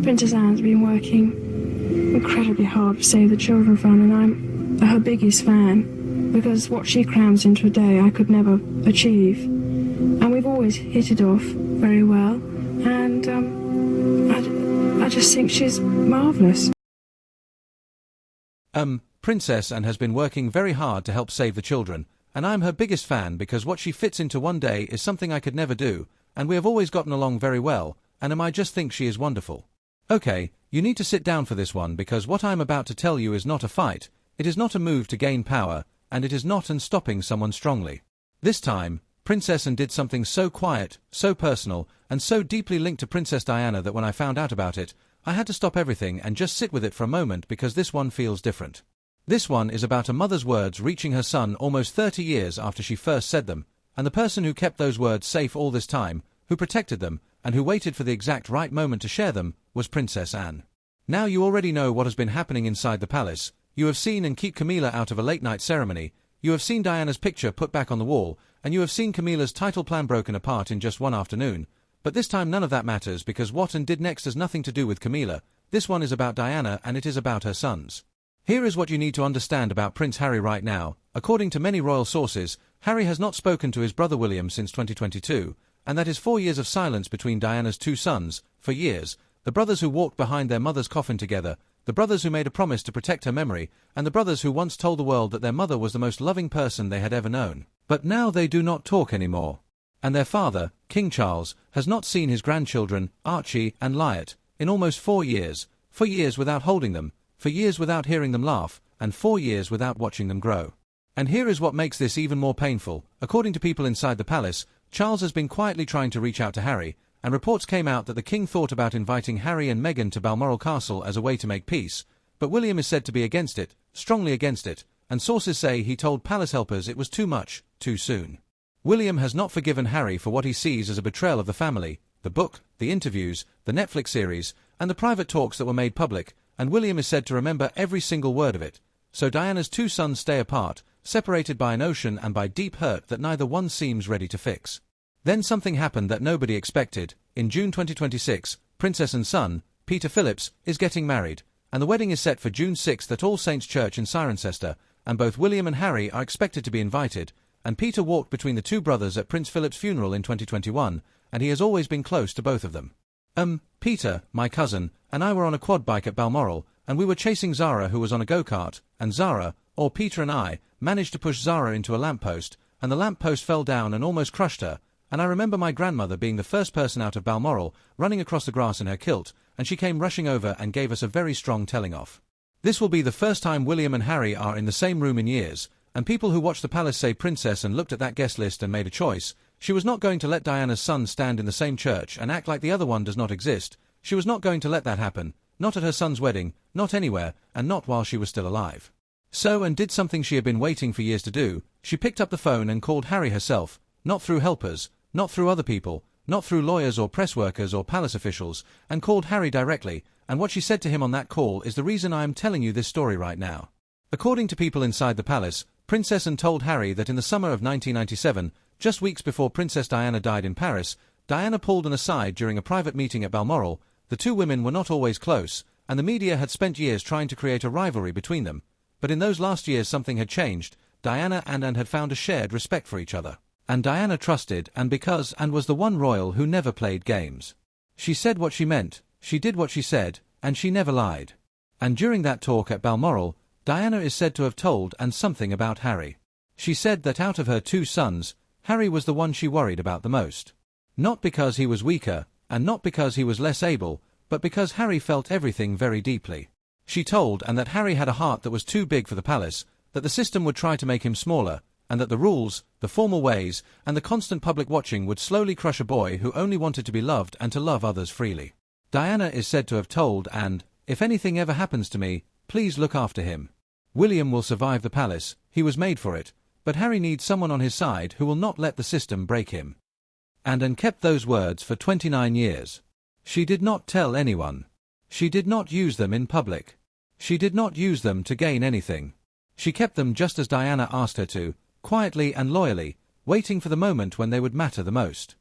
Princess Anne's been working incredibly hard to Save the Children Fund, and I'm her biggest fan because what she crams into a day I could never achieve. And we've always hit it off very well, and I just think she's marvellous. Princess Anne has been working very hard to help save the children, and I'm her biggest fan because what she fits into one day is something I could never do, and we have always gotten along very well, and I just think she is wonderful. Okay, you need to sit down for this one because what I'm about to tell you is not a fight, it is not a move to gain power, and it is not an stopping someone strongly. This time, Princess Anne did something so quiet, so personal, and so deeply linked to Princess Diana that when I found out about it, I had to stop everything and just sit with it for a moment because this one feels different. This one is about a mother's words reaching her son almost 30 years after she first said them, and the person who kept those words safe all this time, who protected them, and who waited for the exact right moment to share them, was Princess Anne. Now you already know what has been happening inside the palace. You have seen and keep Camilla out of a late-night ceremony, you have seen Diana's picture put back on the wall, and you have seen Camilla's title plan broken apart in just one afternoon. But this time none of that matters because what Anne did next has nothing to do with Camilla. This one is about Diana and it is about her sons. Here is what you need to understand about Prince Harry right now. According to many royal sources, Harry has not spoken to his brother William since 2022, and that is 4 years of silence between Diana's two sons. For years, the brothers who walked behind their mother's coffin together, the brothers who made a promise to protect her memory, and the brothers who once told the world that their mother was the most loving person they had ever known. But now they do not talk anymore. And their father, King Charles, has not seen his grandchildren, Archie and Lyot, in almost 4 years, 4 years without holding them, 4 years without hearing them laugh, and 4 years without watching them grow. And here is what makes this even more painful. According to people inside the palace, Charles has been quietly trying to reach out to Harry, and reports came out that the king thought about inviting Harry and Meghan to Balmoral Castle as a way to make peace, but William is said to be against it, strongly against it, and sources say he told palace helpers it was too much, too soon. William has not forgiven Harry for what he sees as a betrayal of the family, the book, the interviews, the Netflix series, and the private talks that were made public, and William is said to remember every single word of it. So Diana's two sons stay apart, separated by an ocean and by deep hurt that neither one seems ready to fix. Then something happened that nobody expected. In June 2026, Princess Anne's son, Peter Phillips, is getting married, and the wedding is set for June 6th at All Saints Church in Cirencester, and both William and Harry are expected to be invited, and Peter walked between the two brothers at Prince Philip's funeral in 2021, and he has always been close to both of them. Peter, my cousin, and I were on a quad bike at Balmoral, and we were chasing Zara who was on a go-kart, and Zara, or Peter and I, managed to push Zara into a lamppost, and the lamppost fell down and almost crushed her, and I remember my grandmother being the first person out of Balmoral, running across the grass in her kilt, and she came rushing over and gave us a very strong telling-off. This will be the first time William and Harry are in the same room in years, and people who watched the palace say Princess and looked at that guest list and made a choice. She was not going to let Diana's son stand in the same church and act like the other one does not exist. She was not going to let that happen, not at her son's wedding, not anywhere, and not while she was still alive. So Anne did something she had been waiting for years to do. She picked up the phone and called Harry herself, not through helpers, not through other people, not through lawyers or press workers or palace officials, and called Harry directly, and what she said to him on that call is the reason I am telling you this story right now. According to people inside the palace, Princess Anne told Harry that in the summer of 1997, just weeks before Princess Diana died in Paris, Diana pulled Anne aside during a private meeting at Balmoral. The two women were not always close, and the media had spent years trying to create a rivalry between them. But in those last years something had changed. Diana and Anne had found a shared respect for each other. And Diana trusted Anne because Anne was the one royal who never played games. She said what she meant, she did what she said, and she never lied. And during that talk at Balmoral, Diana is said to have told Anne something about Harry. She said that out of her two sons, Harry was the one she worried about the most. Not because he was weaker, and not because he was less able, but because Harry felt everything very deeply. She told Anne that Harry had a heart that was too big for the palace, that the system would try to make him smaller, and that the rules, the formal ways, and the constant public watching would slowly crush a boy who only wanted to be loved and to love others freely. Diana is said to have told Anne, "If anything ever happens to me, please look after him. William will survive the palace, he was made for it, but Harry needs someone on his side who will not let the system break him." And Anne kept those words for 29 years. She did not tell anyone. She did not use them in public. She did not use them to gain anything. She kept them just as Diana asked her to, quietly and loyally, waiting for the moment when they would matter the most.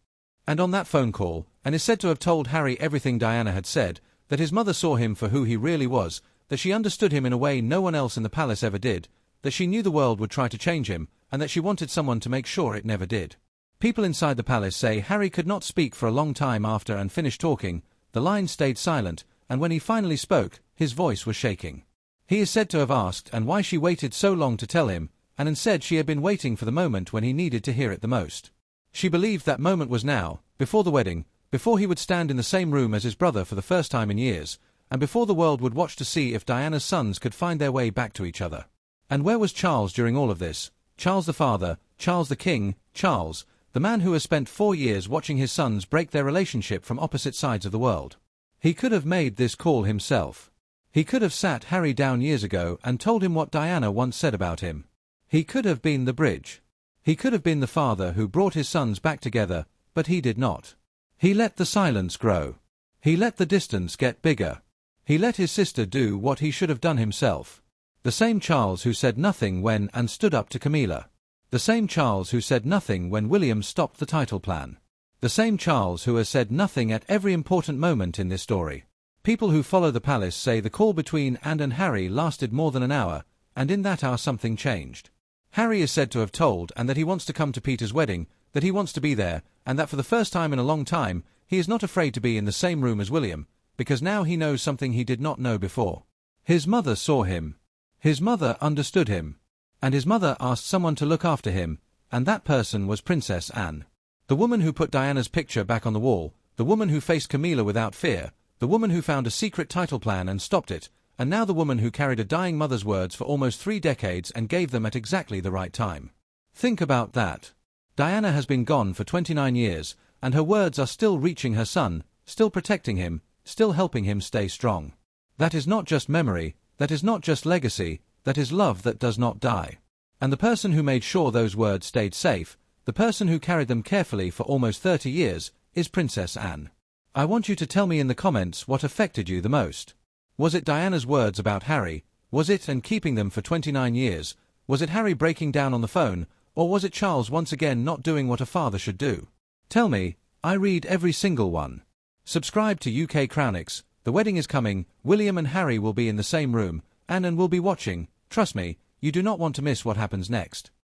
And on that phone call, Anne is said to have told Harry everything Diana had said, that his mother saw him for who he really was, that she understood him in a way no one else in the palace ever did, that she knew the world would try to change him, and that she wanted someone to make sure it never did. People inside the palace say Harry could not speak for a long time after and finished talking, the line stayed silent, and when he finally spoke, his voice was shaking. He is said to have asked and why she waited so long to tell him, and said she had been waiting for the moment when he needed to hear it the most. She believed that moment was now, before the wedding, before he would stand in the same room as his brother for the first time in years, and before the world would watch to see if Diana's sons could find their way back to each other. And where was Charles during all of this? Charles the father, Charles the king, Charles, the man who has spent 4 years watching his sons break their relationship from opposite sides of the world. He could have made this call himself. He could have sat Harry down years ago and told him what Diana once said about him. He could have been the bridge. He could have been the father who brought his sons back together, but he did not. He let the silence grow. He let the distance get bigger. He let his sister do what he should have done himself. The same Charles who said nothing when and stood up to Camilla. The same Charles who said nothing when William stopped the title plan. The same Charles who has said nothing at every important moment in this story. People who follow the palace say the call between Anne and Harry lasted more than an hour, and in that hour something changed. Harry is said to have told Anne that he wants to come to Peter's wedding, that he wants to be there, and that for the first time in a long time, he is not afraid to be in the same room as William, because now he knows something he did not know before. His mother saw him. His mother understood him. And his mother asked someone to look after him, and that person was Princess Anne. The woman who put Diana's picture back on the wall, the woman who faced Camilla without fear, the woman who found a secret title plan and stopped it, and now the woman who carried a dying mother's words for almost 3 decades and gave them at exactly the right time. Think about that. Diana has been gone for 29 years, and her words are still reaching her son, still protecting him, still helping him stay strong. That is not just memory, that is not just legacy, that is love that does not die. And the person who made sure those words stayed safe, the person who carried them carefully for almost 30 years, is Princess Anne. I want you to tell me in the comments what affected you the most. Was it Diana's words about Harry? Was it and keeping them for 29 years? Was it Harry breaking down on the phone? Or was it Charles once again not doing what a father should do? Tell me, I read every single one. Subscribe to UK Crownix, the wedding is coming, William and Harry will be in the same room, Anne will be watching, trust me, you do not want to miss what happens next.